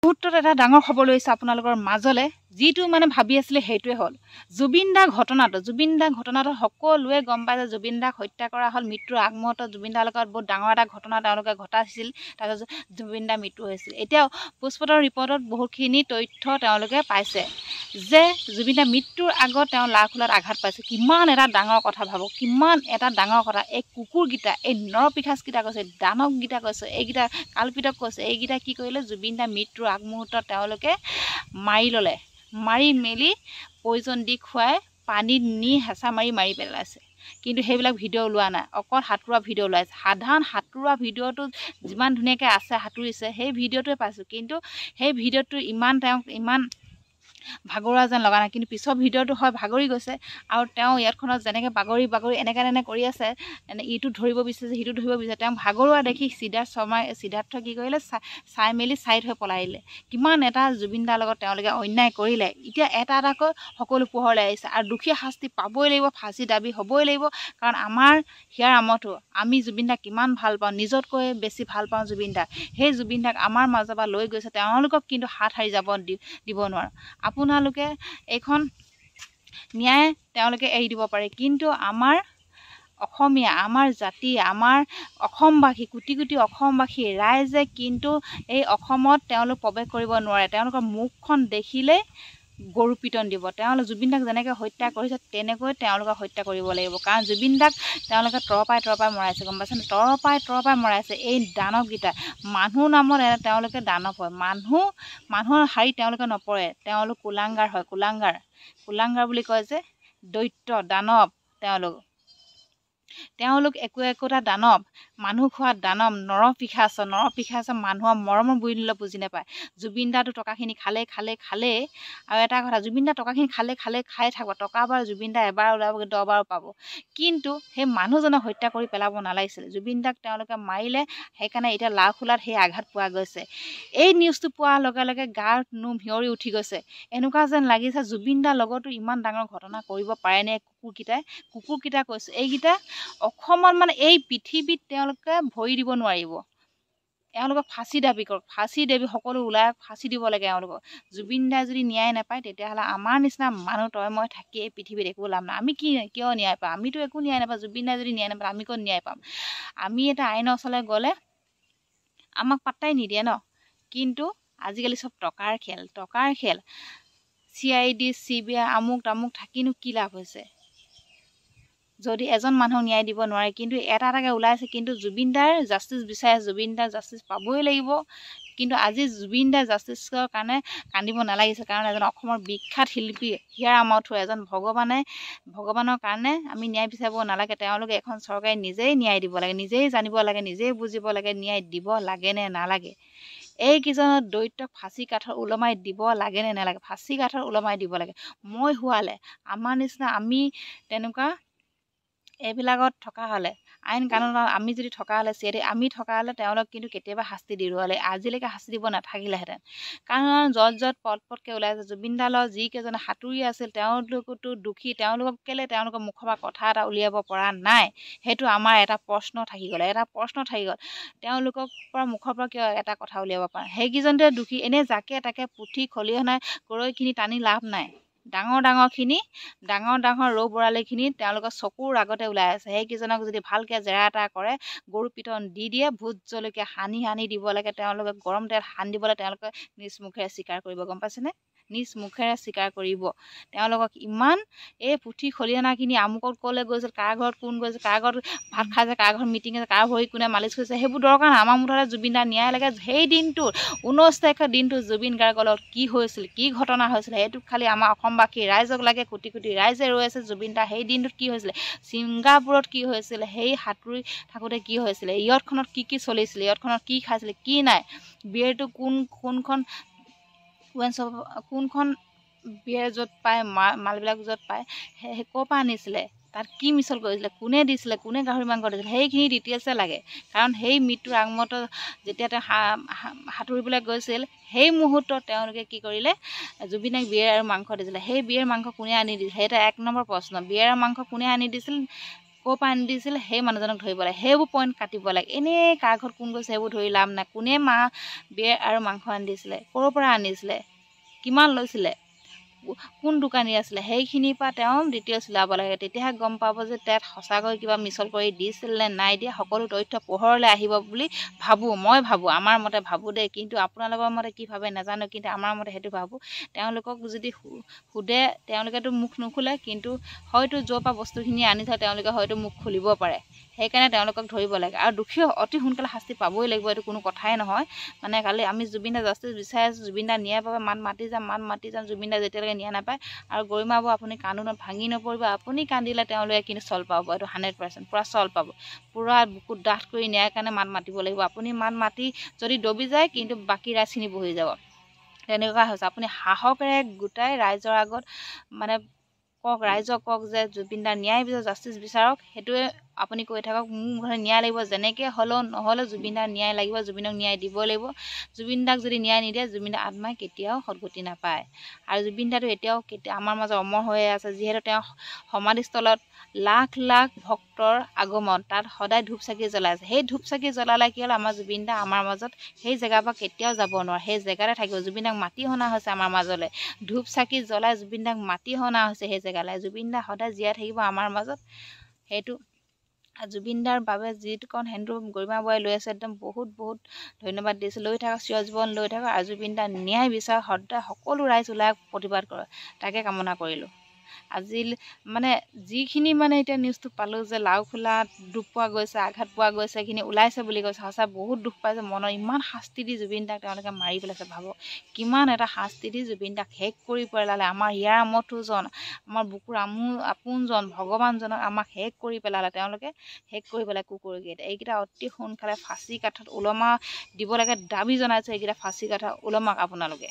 মুহূৰ্তত এটা ডাঙৰ খবৰ লৈছে আপোনালোকৰ মাজলে যিটো মানে ভাবি আছিলে সেইটোৱে হ'ল জুবিন দা ঘটনাটো সকলোৱে গম পায় যে জুবিন দাক হত্যা কৰা হ'ল মৃত্যুৰ আগমুহূৰ্তত জুবিন দাৰ লগত বহুত ডাঙৰ এটা ঘটনা তেওঁলোকে ঘটাইছিল তাৰপিছত জুবিন দাৰ মৃত্যু হৈছিল এতিয়াও পোষ্টমৰ্টম ৰিপৰ্টত বহুতখিনি তথ্য তেওঁলোকে পাইছে যে জুবিন দাৰ মৃত্যুৰ আগত তেওঁ লাখুলাত আঘাত পাইছে কিমান এটা ডাঙৰ কথা ভাবক কিমান এটা ডাঙৰ কথা এই কুকুৰকেইটা এই নৰপিশাচকেইটা কৈছে দানৱকেইটা কৈছে এইকেইটা কালপিতক কৈছে এইকেইটা কি কৰিলে জুবিন দাৰ মৃত্যুৰ আগমুহূৰ্তত তেওঁলোকে মাৰি ল'লে মাৰি মেলি পয়জন দি খুৱাই পানীত নি হেঁচা মাৰি পেলাইছে কিন্তু সেইবিলাক ভিডিঅ' ওলোৱা নাই অকল সাঁতোৰা ভিডিঅ' ওলাইছে সাধাৰণ সাঁতোৰা ভিডিঅ'টো যিমান ধুনীয়াকৈ আছে সাঁতুৰিছে সেই ভিডিঅ'টোৱে পাইছোঁ কিন্তু সেই ভিডিঅ'টো ইমান ভাগৰুৱা যেন লগা নাই কিন্তু পিছৰ ভিডিঅ'টো হয় ভাগৰি গৈছে আৰু তেওঁ ইয়াতখনত যেনেকৈ বাগৰি এনেকৈ কৰি আছে ইটো ধৰিব বিচাৰিছে সিটো ধৰিব বিচাৰিছে তেওঁ ভাগৰুৱা দেখি সিদ্ধাৰ্থ কি কৰিলে চাই মেলি ছাইড হৈ পলাই দিলে কিমান এটা জুবিন দাৰ লগত তেওঁলোকে অন্যায় কৰিলে এতিয়া এটাকৈ সকলো পোহৰলৈ আহিছে আৰু দুখীয়া শাস্তি পাবই লাগিব ফাঁচি দাবী হ'বই লাগিব কাৰণ আমাৰ হিয়াৰ আমঠু আমি জুবিন দাক কিমান ভাল পাওঁ নিজতকৈ বেছি ভাল পাওঁ জুবিন দাক সেই জুবিন দাক আমাৰ মাজৰ পৰা লৈ গৈছে তেওঁলোকক কিন্তু হাত সাৰি যাব দিব নোৱাৰোঁ আপোনালোকে এইখন ন্যায় তেওঁলোকে এৰি দিব পাৰে কিন্তু আমাৰ অসমীয়া আমাৰ জাতি আমাৰ অসমবাসী কোটি কোটি অসমবাসী ৰাইজে কিন্তু এই অসমত তেওঁলোক প্ৰৱেশ কৰিব নোৱাৰে তেওঁলোকৰ মুখখন দেখিলে গৰু পিটন দিব তেওঁলোক জুবিন দাক যেনেকৈ হত্যা কৰিছে তেনেকৈ তেওঁলোকক হত্যা কৰিব লাগিব কাৰণ জুবিন দাক তেওঁলোকে তৰপাই মৰাইছে গম পাইছেনে তৰপাই মৰাইছে এই দানৱকেইটা মানুহ নামত তেওঁলোকে দানৱ হয় মানুহৰ হাৰি তেওঁলোকে নপৰে তেওঁলোক কুলাংগাৰ হয় কুলাংগাৰ বুলি কয় যে দৈত্য দানৱ তেওঁলোক একোটা দানৱ মানুহ খোৱা দানৱ নৰপিশাচ মানুহৰ মৰমৰ মূল্য বুজি নাপায় জুবিন দাটো টকাখিনি খালে আৰু এটা কথা জুবিন দা টকাখিনি খাই থাকিব টকা বাৰ জুবিন দা এবাৰ ওলাব 10 বাৰ পাব কিন্তু সেই মানুহজনক হত্যা কৰি পেলাব নালাগিছিল জুবিন দাক তেওঁলোকে মাৰিলে সেইকাৰণে এতিয়া লাখুলাত সেই আঘাত পোৱা গৈছে এই নিউজটো পোৱাৰ লগে লগে গাৰ নোম হিয়ৰি উঠি গৈছে এনেকুৱা যেন লাগিছে জুবিন দাৰ লগতো ইমান ডাঙৰ ঘটনা কৰিব পাৰেনে কুকুৰকেইটা কৈছে এইকেইটা অসমত মানে এই পৃথিৱীত তেওঁলোকে ভৰি দিব নোৱাৰিব এওঁলোকক ফাঁচি দাবী কৰক ফাঁচি দাবী সকলো ওলাই ফাঁচি দিব লাগে এওঁলোকক জুবিন দাই যদি ন্যায় নাপায় তেতিয়াহ'লে আমাৰ নিচিনা মানুহ তই মই থাকি এই পৃথিৱীত একো লাভ নাই আমি কিয় ন্যায় পাম আমিতো একো ন্যায় নাপাওঁ জুবিন দাই যদি ন্যায় নাপায় আমি ক'ত ন্যায় পাম আমি এটা আইনৰ ওচৰলৈ গ'লে আমাক পাত্তাই নিদিয়ে ন কিন্তু আজিকালি চব টকাৰ খেল CID CBI আমুক তামুক থাকিনো কি লাভ হৈছে যদি এজন মানুহক ন্যায় দিব নোৱাৰে কিন্তু এটাকৈ ওলাইছে কিন্তু জুবিন দাৰ জাষ্টিছ বিচাৰে জুবিন দাৰ জাষ্টিছ পাবই লাগিব কিন্তু আজি জুবিন দাৰ জাষ্টিছৰ কাৰণে কান্দিব নালাগিছে কাৰণ এজন অসমৰ বিখ্যাত শিল্পী হিয়াৰ আমঠু এজন ভগৱানৰ কাৰণে আমি ন্যায় বিচাৰিব নালাগে তেওঁলোকে এখন চৰকাৰে নিজেই ন্যায় দিব লাগে নিজেই জানিব লাগে নিজেই বুজিব লাগে ন্যায় দিব লাগে নে নালাগে এইকেইজনৰ দৈত্যক ফাঁচি কাঠৰ ওলমাই দিব লাগে নে নালাগে ফাঁচি কাঠৰ ওলমাই দিব লাগে মই হোৱালে আমাৰ নিচিনা আমি তেনেকুৱা এইবিলাকত থকা হ'লে আইন কানুনত আমি যদি থকা হ'লে আমি থকা হ'লে তেওঁলোক কিন্তু কেতিয়াবা শাস্তি দিব হ'লে আজিলৈকে শাস্তি দিব নাথাকিলেহেঁতেন কাৰণ য'ত পটকৈ ওলাইছে জুবিন দালৰ যিকেইজনে সাঁতুৰি আছিল তেওঁলোকতো দুখী তেওঁলোকক কেলে তেওঁলোকৰ মুখৰ পৰা কথা এটা উলিয়াব পৰা নাই সেইটো আমাৰ এটা প্ৰশ্ন থাকি গ'ল তেওঁলোকৰ পৰা মুখৰ পৰা কিয় এটা কথা উলিয়াব পাৰে সেইকেইজনতে দুখী এনেই যাকে তাকে পুঠি খলিহনাই গৰৈখিনি টানি লাভ নাই ডাঙৰ ৰৌ বৰালিখিনি তেওঁলোকৰ চকুৰ আগতে ওলাই আছে সেইকেইজনক যদি ভালকৈ জেৰা এটা কৰে গৰু পিটন দি দিয়ে ভোট জলকীয়া সানি দিব লাগে তেওঁলোকে গৰম তেল সানি দিবলৈ তেওঁলোকে নিজ মুখেৰে স্বীকাৰ কৰিব গম পাইছেনে নিজ মুখেৰে স্বীকাৰ কৰিব তেওঁলোকক ইমান এই পুঠি খলিহনাখিনি আমুকত ক'লৈ গৈছিল কাৰ ঘৰত কোন গৈছিল কাৰ ঘৰত ভাত খাইছে কাৰ ঘৰত মিটিং আছে কাৰ ভৰি কোনে মালিচ কৰিছে সেইবোৰ দৰকাৰ নাই আমাৰ মুঠতে জুবিন দাৰ ন্যায় লাগে সেই দিনটোত 19 তাৰিখৰ দিনটো জুবিন গাৰ্গৰ লগত কি হৈছিল কি ঘটনা হৈছিল সেইটোক খালি আমাৰ অসমবাসী ৰাইজক লাগে কোটি কোটি ৰাইজে ৰৈ আছে জুবিন দাৰ সেই দিনটোত কি হৈছিলে ছিংগাপুৰত কি হৈছিলে সেই সাঁতুৰি থাকোঁতে কি হৈছিলে ইয়তখনত কি চলিছিলে ইয়তখনত কি খাইছিলে কি নাই বিয়েৰটো কোনখন বিয়েৰ য'ত পায় মালবিলাক য'ত পায় সেই ক'ৰ পৰা আনিছিলে তাত কি মিছল কৰিছিলে কোনে দিছিলে কোনে গাহৰি মাংস দিছিলে সেইখিনি ডিটেইলছে লাগে কাৰণ সেই মৃত্যুৰ আগমুহূৰ্তত যেতিয়া তেওঁ সাঁতুৰিবলৈ গৈছিল সেই মুহূৰ্তত তেওঁলোকে কি কৰিলে জুবিনক বিয়েৰ আৰু মাংস দিছিলে সেই বিয়েৰ মাংস কোনে আনি দিছিল সেইটো 1 নম্বৰ প্ৰশ্ন বিয়েৰ মাংস কোনে আনি দিছিল ক'ৰ পৰা আনি দিছিলে সেই মানুহজনক ধৰিব লাগে, সেইবোৰ পইণ্ট কাটিব লাগে। এনেই কাৰ ঘৰত কোন গৈছে সেইবোৰ ধৰি লাভ নাই। কোনে বিয়েৰ আৰু মাংস আনি দিছিলে, ক'ৰ পৰা আনিছিলে, কিমান লৈছিলে, কোন দোকানী আছিলে, সেইখিনিৰ পৰা তেওঁ ডিটেইলছ ওলাব লাগে। তেতিয়াহে গম পাব যে তাত সঁচাকৈ কিবা মিছল কৰি দিছিল নে নাই দিয়া। সকলো তথ্য পোহৰলৈ আহিব বুলি মই ভাবোঁ, আমাৰ মতে ভাবোঁ দেই। কিন্তু আপোনালোকৰ মতে কি ভাবে নাজানো, কিন্তু আমাৰ মতে সেইটো ভাবোঁ। তেওঁলোকক যদি সোধে তেওঁলোকেতো মুখ নোখোলে, কিন্তু হয়তো য'ৰ পৰা বস্তুখিনি আনি থয় তেওঁলোকে হয়তো মুখ খুলিব পাৰে। সেইকাৰণে তেওঁলোকক ধৰিব লাগে আৰু দোষী অতি সোনকালে শাস্তি পাবই লাগিব, এইটো কোনো কথাই নহয়। মানে কালি আমি জুবিন দা জাষ্টিছ বিচাৰি আছোঁ, জুবিন দা ন্যায় পাব, মাত মাতি যাম জুবিন দা যেতিয়ালৈকে ন্যায় নাপায়। আৰু গৰিমাবোৰ আপুনি কান্দোনত ভাঙি নপৰিব, আপুনি কান্দিলে তেওঁলোকে কিন্তু চল পাব, এইটো 100% পূৰা চল পাব। পূৰা বুকুত ডাঠ কৰি ন্যায়ৰ কাৰণে মাত মাতিব লাগিব। আপুনি মাত মাতি যদি দবি যায় কিন্তু বাকী ৰাইজখিনি বহি যাব। তেনেকুৱা হৈছে। আপুনি সাহসেৰে গোটাই ৰাইজৰ আগত মানে ৰাইজক কওক যে জুবিন দা ন্যায় বিচাৰক, জাষ্টিছ বিচাৰক। সেইটোৱে আপুনি কৈ থাকক, মোৰ মুখে ন্যায় লাগিব, যেনেকৈ হ'লেও নহ'লেও জুবিন দাক ন্যায় লাগিব, জুবিনক ন্যায় দিব লাগিব। জুবিন দাক যদি ন্যায় নিদিয়ে জুবিন দাৰ আত্মাই কেতিয়াও সদগতি নাপায়। আৰু জুবিন দাটো এতিয়াও আমাৰ মাজত অমৰ হৈয়ে আছে, যিহেতু তেওঁ সমাধিস্থলত লাখ লাখ ভক্তৰ আগমন, তাত সদায় ধূপ চাকি জ্বলাইছে। সেই ধূপ চাকি জ্বলালে কি হ'ল, আমাৰ জুবিন দা আমাৰ মাজত সেই জেগাৰ পৰা কেতিয়াও যাব নোৱাৰে, সেই জেগাতে থাকিব। জুবিন দাক মাতি অনা হৈছে আমাৰ মাজলৈ, ধূপ চাকি জ্বলাই জুবিন দাক মাতি অনা হৈছে সেই জেগালৈ। জুবিন দা সদায় জীয়াই থাকিব আমাৰ মাজত। সেইটো জুবিন দাৰ বাবে যিকণ সেন্দুৰ গৰিমা বৰাই লৈ আছে, একদম বহুত বহুত ধন্যবাদ দিছোঁ। লৈ থাকক, চিৰজীৱন লৈ থাকক। আৰু জুবিন দাৰ ন্যায় বিচাৰ সদায় সকলো ৰাইজ ওলাই প্ৰতিবাদ কৰে, তাকে কামনা কৰিলোঁ। আজি মানে যিখিনি মানে এতিয়া নিউজটো পালোঁ যে লাওখোলাত দুখ পোৱা গৈছে, আঘাত পোৱা গৈছে, সেইখিনি ওলাইছে বুলি কৈছে। সঁচা বহুত দুখ পাইছে মনত। ইমান শাস্তি দি জুবিন দাক তেওঁলোকে মাৰি পেলাইছে। ভাবক কিমান এটা শাস্তি দি জুবিন দাক শেষ কৰি পেলালে। আমাৰ হিয়াৰ আমঠুজন, আমাৰ বুকুৰ আপোনজন, ভগৱানজনক আমাক শেষ কৰি পেলালে তেওঁলোকে। শেষ কৰি পেলাই কুকুৰকেইটা। এইকেইটা অতি সোনকালে ফাঁচী কাঠত ওলমা দিব লাগে, দাবী জনাইছে। এইকেইটা ফাঁচী কাঠত ওলমাক আপোনালোকে।